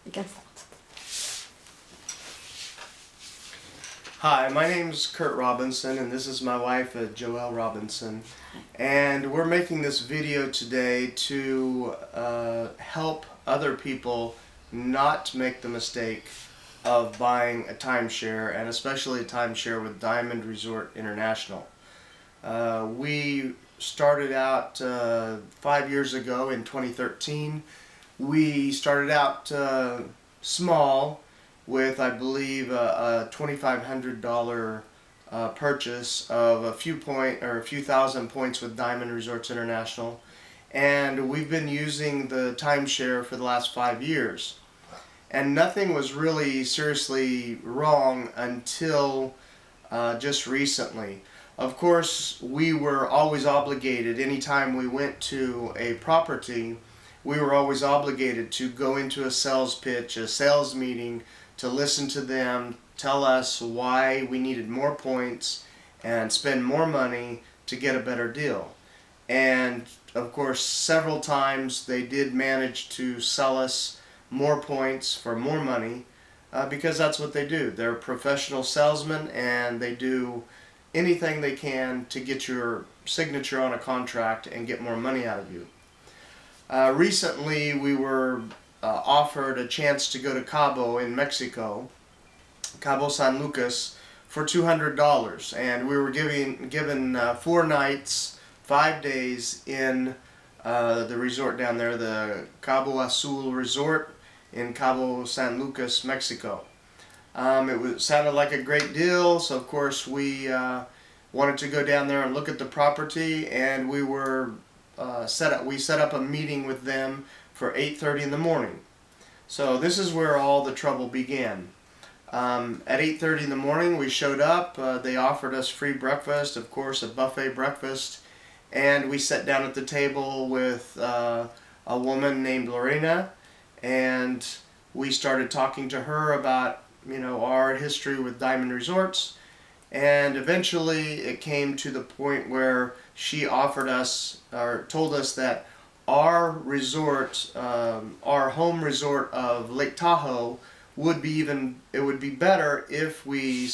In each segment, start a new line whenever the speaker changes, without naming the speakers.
We can start.
Hi, my name's Kurt Robinson, and this is my wife, Joelle Robinson. And we're making this video today to help other people not make the mistake of buying a timeshare, and especially a timeshare with Diamond Resort International. We started out 5 years ago in 2013. We started out small with, I believe, a $2,500 purchase of a few thousand points with Diamond Resorts International, and we've been using the timeshare for the last 5 years. And nothing was really seriously wrong until just recently. Of course, we were always obligated, anytime we went to a property, we were always obligated to go into a sales pitch, a sales meeting, to listen to them, tell us why we needed more points and spend more money to get a better deal. And of course, several times they did manage to sell us more points for more money because that's what they do. They're professional salesmen, and they do anything they can to get your signature on a contract and get more money out of you. Recently, we were offered a chance to go to Cabo in Mexico, Cabo San Lucas, for $200, and we were given 4 nights, 5 days in the resort down there, the Cabo Azul Resort in Cabo San Lucas, Mexico. Sounded like a great deal, so of course we wanted to go down there and look at the property, and we were set up a meeting with them for 8:30 in the morning. So this is where all the trouble began. At 8:30 in the morning we showed up. They offered us free breakfast, of course a buffet breakfast, and we sat down at the table with a woman named Lorena, and we started talking to her about our history with Diamond Resorts. And eventually it came to the point where she offered us, or told us, that our resort, our home resort of Lake Tahoe, would be better if we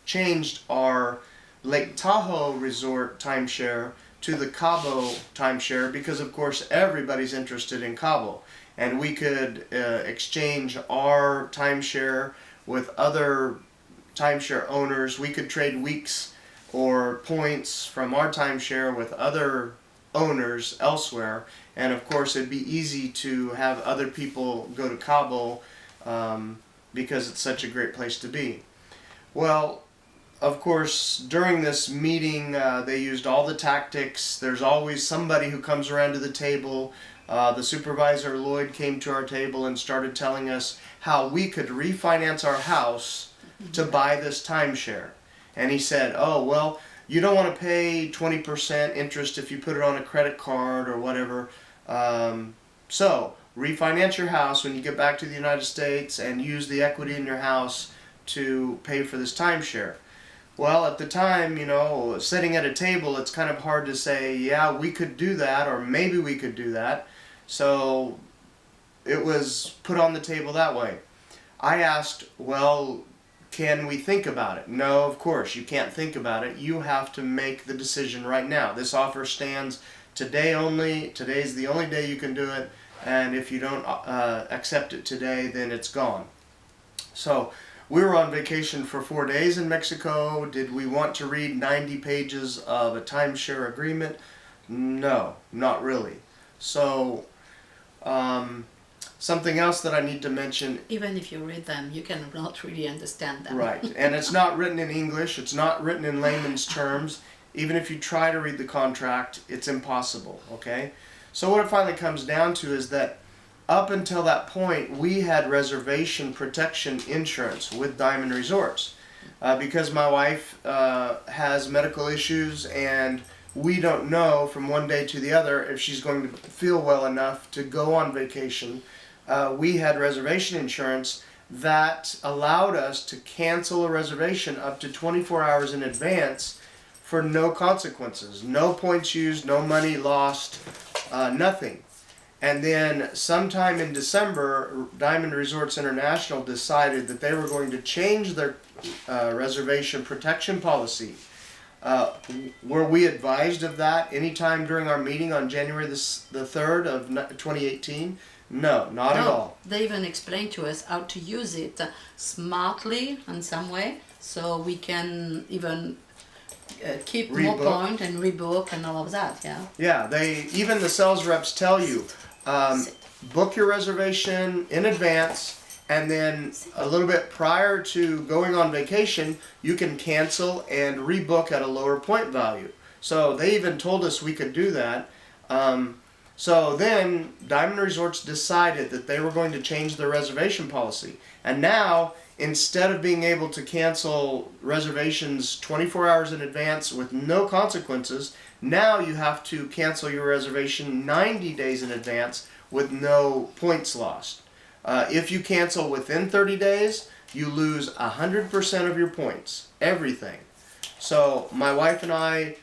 changed our Lake Tahoe resort timeshare to the Cabo timeshare, because of course everybody's interested in Cabo, and we could exchange our timeshare with other timeshare owners. We could trade weeks or points from our timeshare with other owners elsewhere, and of course it'd be easy to have other people go to Cabo because it's such a great place to be. Well, of course, during this meeting they used all the tactics. There's always somebody who comes around to the table. The supervisor, Lloyd, came to our table and started telling us how we could refinance our house to buy this timeshare. And he said, oh, well, you don't want to pay 20% interest if you put it on a credit card or whatever. So refinance your house when you get back to the United States and use the equity in your house to pay for this timeshare. Well, at the time, sitting at a table, it's kind of hard to say, yeah, we could do that, or maybe we could do that. So it was put on the table that way. I asked, well, can we think about it? No, of course, you can't think about it. You have to make the decision right now. This offer stands today only. Today's the only day you can do it, and if you don't accept it today, then it's gone. So we were on vacation for 4 days in Mexico. Did we want to read 90 pages of a timeshare agreement? No, not really. So something else that I need to mention.
Even if you read them, you cannot really understand them.
Right, and it's not written in English, it's not written in layman's terms. Even if you try to read the contract, it's impossible, okay? So what it finally comes down to is that up until that point, we had reservation protection insurance with Diamond Resorts. Because my wife has medical issues, and we don't know from one day to the other if she's going to feel well enough to go on vacation. We had reservation insurance that allowed us to cancel a reservation up to 24 hours in advance for no consequences. No points used, no money lost, nothing. And then sometime in December, Diamond Resorts International decided that they were going to change their reservation protection policy. Were we advised of that anytime during our meeting on January the 3rd of 2018? No, not at all.
They even explained to us how to use it smartly in some way, so we can even keep more points and rebook and all of that. Yeah.
Yeah, even the sales reps tell you, book your reservation in advance, and then a little bit prior to going on vacation, you can cancel and rebook at a lower point value. So they even told us we could do that. So then Diamond Resorts decided that they were going to change their reservation policy. And now, instead of being able to cancel reservations 24 hours in advance with no consequences, now you have to cancel your reservation 90 days in advance with no points lost. If you cancel within 30 days, you lose 100% of your points, everything. So my wife and I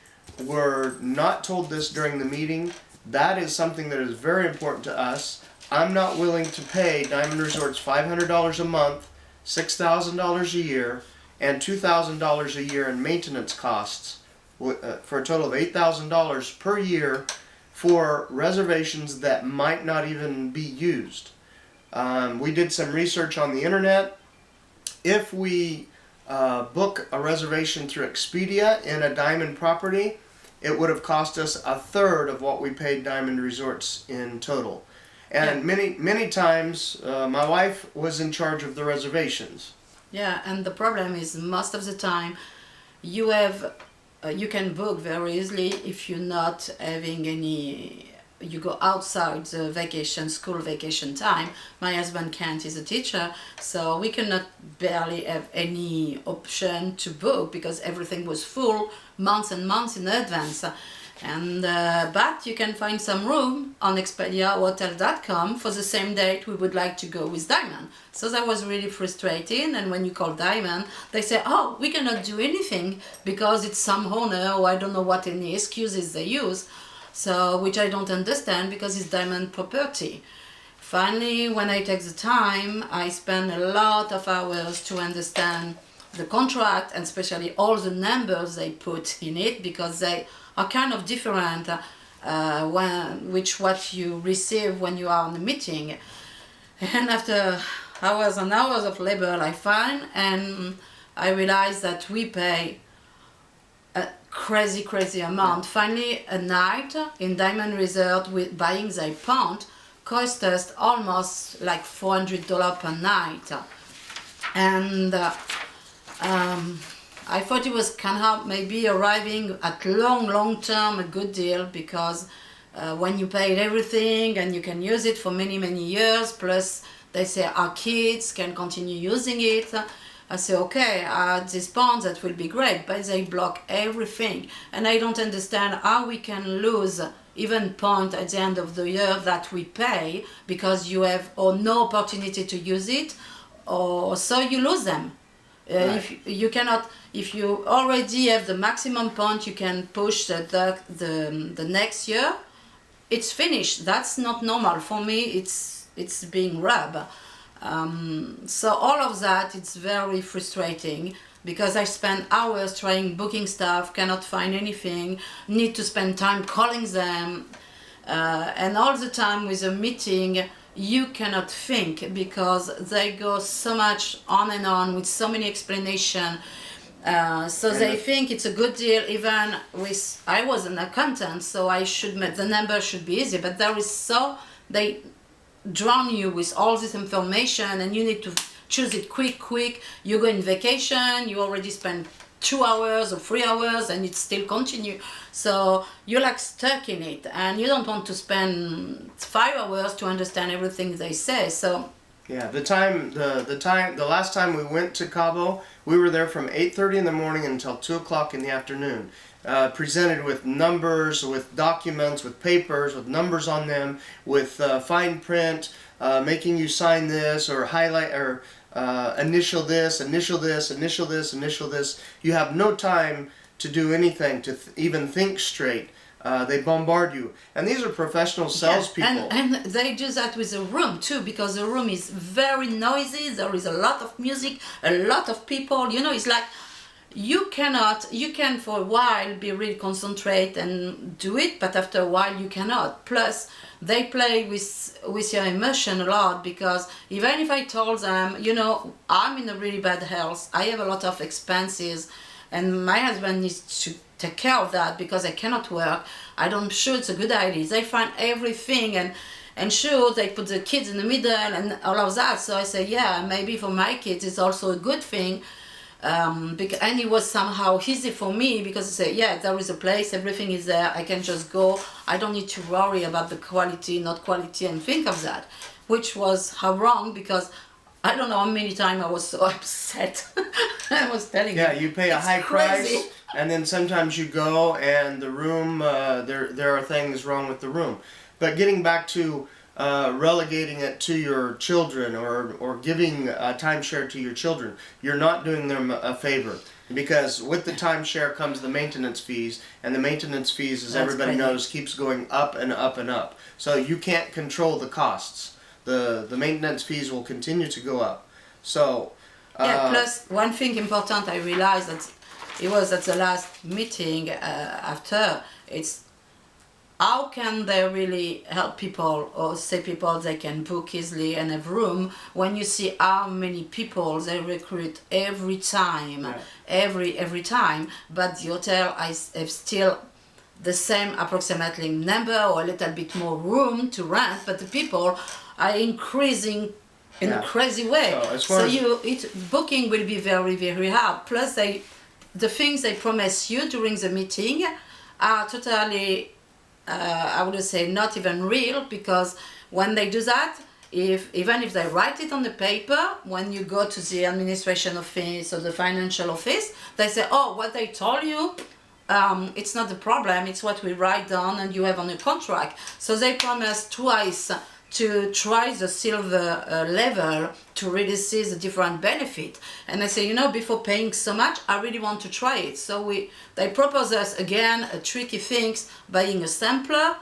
were not told this during the meeting. That is something that is very important to us. I'm not willing to pay Diamond Resorts $500 a month, $6,000 a year, and $2,000 a year in maintenance costs for a total of $8,000 per year for reservations that might not even be used. We did some research on the internet. If we book a reservation through Expedia in a Diamond property, it would have cost us a third of what we paid Diamond Resorts in total. And many times, my wife was in charge of the reservations.
Yeah, and the problem is most of the time, you can book very easily if you're not having any. You go outside the school vacation time. My husband can't, he's a teacher, so we cannot barely have any option to book because everything was full months and months in advance. And but you can find some room on ExpediaHotel.com for the same date we would like to go with Diamond. So that was really frustrating, and when you call Diamond, they say, oh, we cannot do anything because it's some owner, or I don't know what any excuses they use. So, which I don't understand because it's Diamond property. Finally, when I take the time, I spend a lot of hours to understand the contract, and especially all the numbers they put in it, because they are kind of different what you receive when you are on the meeting. And after hours and hours of labor, I find, and I realize that we pay crazy amount. Finally, a night in Diamond Resort with buying their pound cost us almost like $400 per night, and I thought it was kind of maybe arriving at long term a good deal, because when you paid everything and you can use it for many years, plus they say our kids can continue using it. I say, okay, at this point that will be great, but they block everything. And I don't understand how we can lose even point at the end of the year that we pay because you have no opportunity to use it, or so you lose them.
Right.
If you already have the maximum point you can push the next year, it's finished. That's not normal. For me, it's being robbed. So all of that, it's very frustrating because I spend hours trying booking stuff, cannot find anything, need to spend time calling them, and all the time with a meeting you cannot think because they go so much on and on with so many explanations. So they think it's a good deal. Even with, I was an accountant, so the number should be easy, but they drown you with all this information, and you need to choose it quick. You go in vacation, you already spend 2 hours or 3 hours, and it still continue. So you're like stuck in it, and you don't want to spend 5 hours to understand everything they say. So
yeah, the last time we went to Cabo, we were there from 8:30 in the morning until 2 o'clock in the afternoon. Presented with numbers, with documents, with papers, with numbers on them, with fine print, making you sign this or highlight or initial this, initial this, initial this, initial this. You have no time to do anything, to even think straight. They bombard you, and these are professional salespeople.
And they do that with the room too, because the room is very noisy. There is a lot of music, a lot of people. You know, it's like you can for a while be really concentrate and do it, but after a while you cannot. Plus, they play with your emotion a lot, because even if I told them, you know, I'm in a really bad health, I have a lot of expenses, and my husband needs to take care of that because I cannot work, I don't sure it's a good idea. They find everything, and sure, they put the kids in the middle and all of that. So I say, yeah, maybe for my kids it's also a good thing. And it was somehow easy for me, because I say, yeah, there is a place, everything is there, I can just go, I don't need to worry about the quality, not quality, and think of that, which was how wrong, because I don't know how many times I was so upset. I was telling
you pay a high price, and then sometimes you go and the room, there are things wrong with the room. But getting back to relegating it to your children, or giving a timeshare to your children, you're not doing them a favor, because with the timeshare comes the maintenance fees, and the maintenance fees, as everybody knows, keeps going up and up and up. So you can't control the costs. The maintenance fees will continue to go up. So
plus one thing important I realized, that it was at the last meeting after, it's how can they really help people, or say people they can book easily and have room, when you see how many people they recruit every time, every time, but the hotel have still the same approximately number or a little bit more room to rent, but the people are increasing in a crazy way. So booking will be very, very hard. Plus the things they promise you during the meeting are totally I would say not even real, because when they do that, even if they write it on the paper, when you go to the administration office or the financial office, they say, oh, what they told you, it's not the problem, it's what we write down and you have on your contract. So they promise twice to try the silver level to really see the different benefit. And I say, you know, before paying so much, I really want to try it. So they propose us again a tricky things, buying a sampler.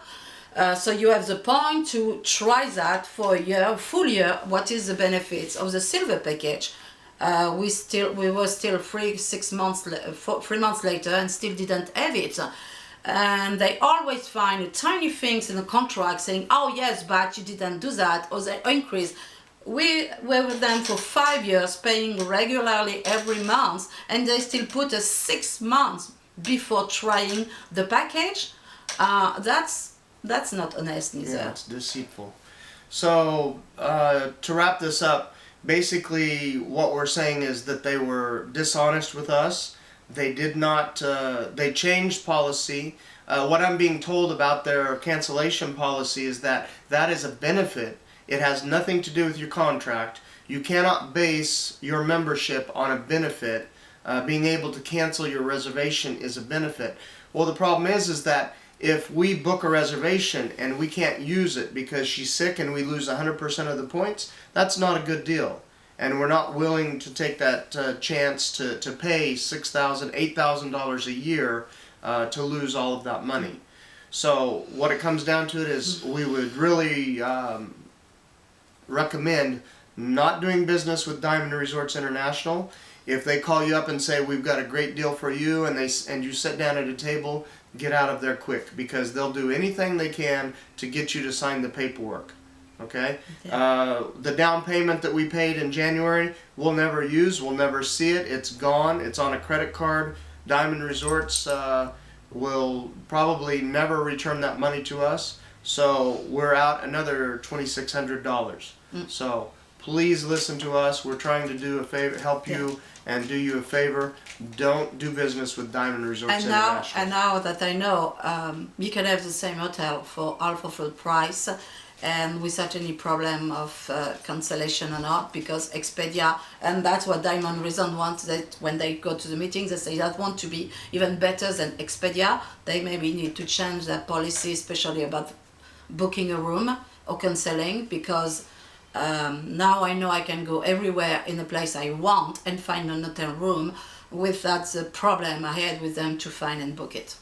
So you have the point to try that for a year, full year. What is the benefits of the silver package? We were still 3 months later and still didn't have it. And they always find tiny things in the contract saying, oh yes, but you didn't do that, or they increase. We were with them for 5 years, paying regularly every month, and they still put us 6 months before trying the package. That's not honest either.
Yeah, it's deceitful. So to wrap this up, basically what we're saying is that they were dishonest with us. They did not, they changed policy. What I'm being told about their cancellation policy is that is a benefit. It has nothing to do with your contract. You cannot base your membership on a benefit. Being able to cancel your reservation is a benefit. Well, the problem is that if we book a reservation and we can't use it because she's sick and we lose 100% of the points, that's not a good deal. And we're not willing to take that chance to pay $6,000, $8,000 a year to lose all of that money. So what it comes down to is we would really recommend not doing business with Diamond Resorts International. If they call you up and say, we've got a great deal for you, and you sit down at a table, get out of there quick, because they'll do anything they can to get you to sign the paperwork. Okay? Yeah. The down payment that we paid in January, we'll never use, we'll never see it, it's gone, it's on a credit card. Diamond Resorts will probably never return that money to us, so we're out another $2,600. So please listen to us. We're trying to do a favor, help you and do you a favor. Don't do business with Diamond Resorts International.
And now that I know, you can have the same hotel for half of the price, and without any problem of cancellation or not, because Expedia, and that's what Diamond Reason wants, that when they go to the meetings, they say that want to be even better than Expedia. They maybe need to change their policy, especially about booking a room or cancelling, because now I know I can go everywhere in the place I want and find an hotel room without the problem I had with them to find and book it.